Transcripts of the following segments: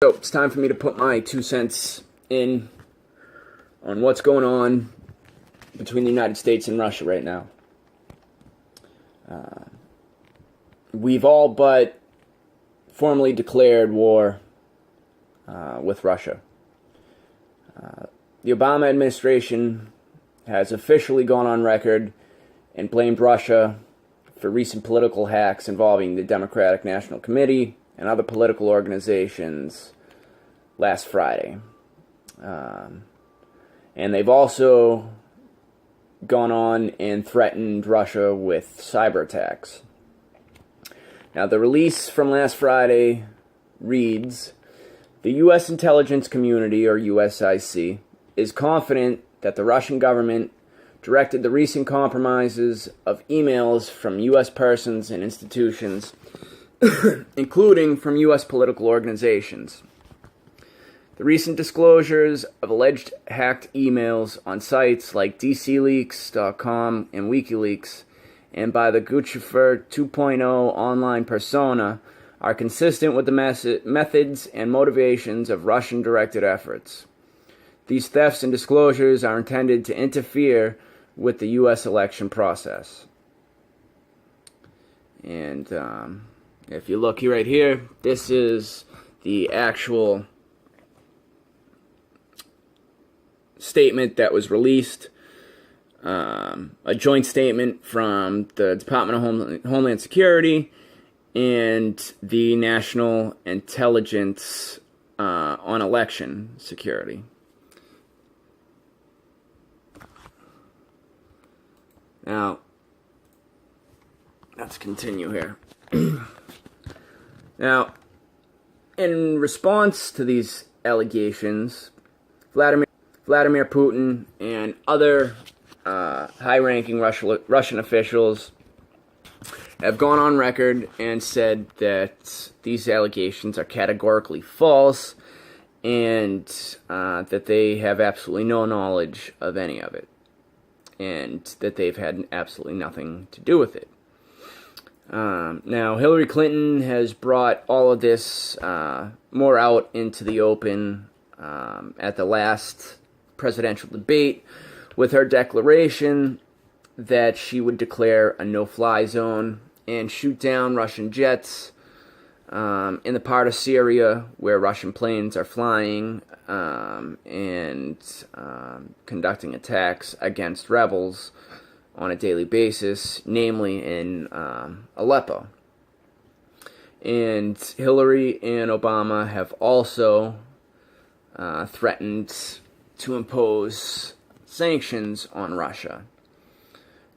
So it's time for me to put my 2 cents in on what's going on between the United States and Russia right now. We've all but formally declared war with Russia. The Obama administration has officially gone on record and blamed Russia for recent political hacks involving the Democratic National Committee and other political organizations last Friday. And they've also gone on and threatened Russia with cyber attacks. Now, the release from last Friday reads, "The U.S. intelligence community, or USIC, is confident that the Russian government directed the recent compromises of emails from U.S. persons and institutions including from U.S. political organizations. The recent disclosures of alleged hacked emails on sites like DCLeaks.com and WikiLeaks and by the Guccifer 2.0 online persona are consistent with the methods and motivations of Russian-directed efforts. These thefts and disclosures are intended to interfere with the U.S. election process." And if you look right here, this is the actual statement that was released, a joint statement from the Department of Homeland Security and the National Intelligence on Election Security. Now, let's continue here. Now, in response to these allegations, Vladimir Putin and other high-ranking Russian officials have gone on record and said that these allegations are categorically false and that they have absolutely no knowledge of any of it, and that they've had absolutely nothing to do with it. Now, Hillary Clinton has brought all of this more out into the open at the last presidential debate with her declaration that she would declare a no-fly zone and shoot down Russian jets in the part of Syria where Russian planes are flying and conducting attacks against rebels on a daily basis, namely in Aleppo. And Hillary and Obama have also threatened to impose sanctions on Russia,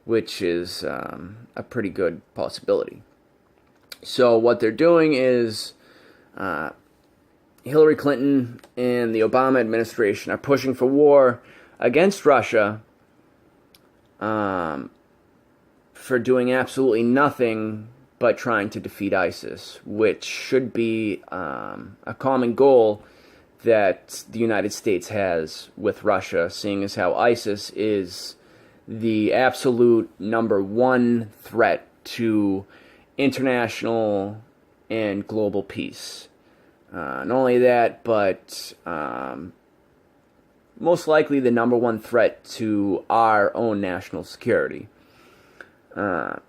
which is a pretty good possibility. So what they're doing is Hillary Clinton and the Obama administration are pushing for war against Russia for doing absolutely nothing but trying to defeat ISIS, which should be a common goal that the United States has with Russia, seeing as how ISIS is the absolute number one threat to international and global peace. Not only that, but most likely the number one threat to our own national security. And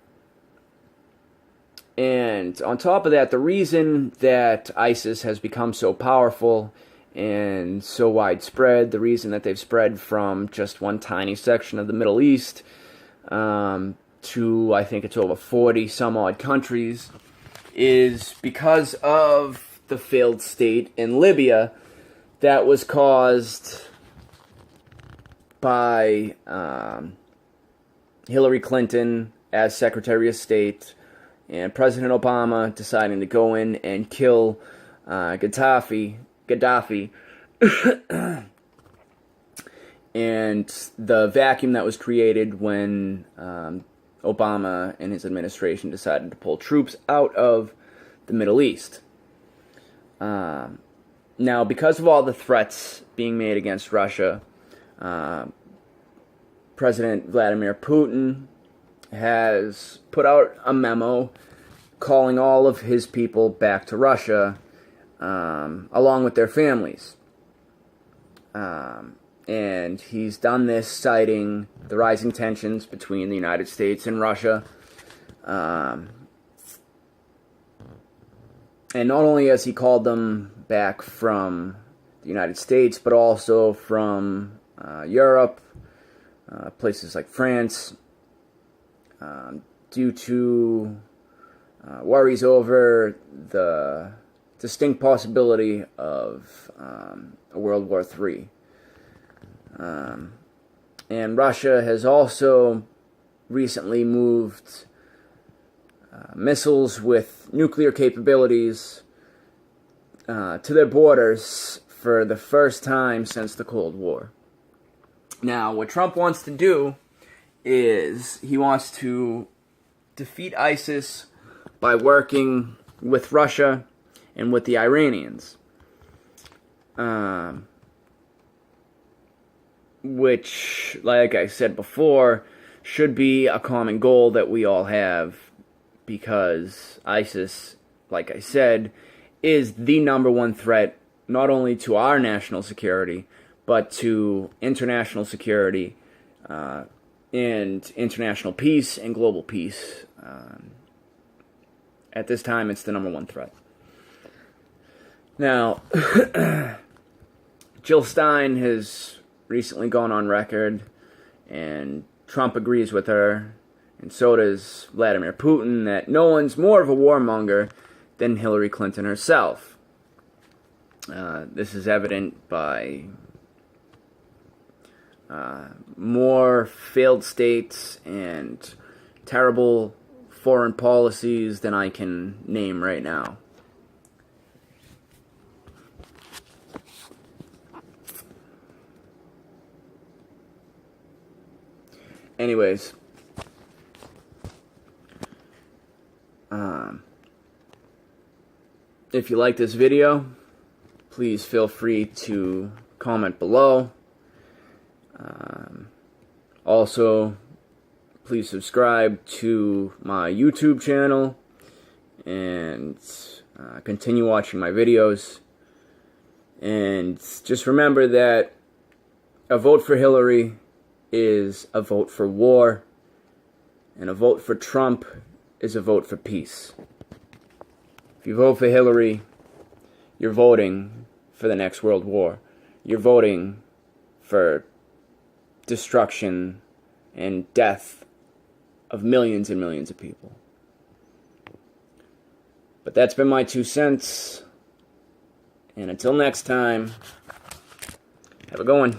on top of that, the reason that ISIS has become so powerful and so widespread, the reason that they've spread from just one tiny section of the Middle East to, I think it's over 40 some odd countries, is because of the failed state in Libya that was caused by Hillary Clinton as Secretary of State and President Obama deciding to go in and kill Gaddafi, and the vacuum that was created when Obama and his administration decided to pull troops out of the Middle East. Now, because of all the threats being made against Russia, President Vladimir Putin has put out a memo calling all of his people back to Russia along with their families. And he's done this citing the rising tensions between the United States and Russia. And not only has he called them back from the United States, but also from Europe, places like France, due to worries over the distinct possibility of a World War III. And Russia has also recently moved missiles with nuclear capabilities to their borders for the first time since the Cold War. Now, what Trump wants to do is he wants to defeat ISIS by working with Russia and with the Iranians. Which, like I said before, should be a common goal that we all have, because ISIS, like I said, is the number one threat not only to our national security, but to international security and international peace and global peace. At this time, it's the number one threat. Now, Jill Stein has recently gone on record, and Trump agrees with her, and so does Vladimir Putin, that no one's more of a warmonger than Hillary Clinton herself. This is evident by more failed states and terrible foreign policies than I can name right now. Anyways, if you like this video, please feel free to comment below. Also, please subscribe to my YouTube channel and continue watching my videos. And just remember that a vote for Hillary is a vote for war, and a vote for Trump is a vote for peace. If you vote for Hillary, you're voting for the next world war. You're voting for destruction and death of millions and millions of people. But that's been my 2 cents, and until next time, have a good one.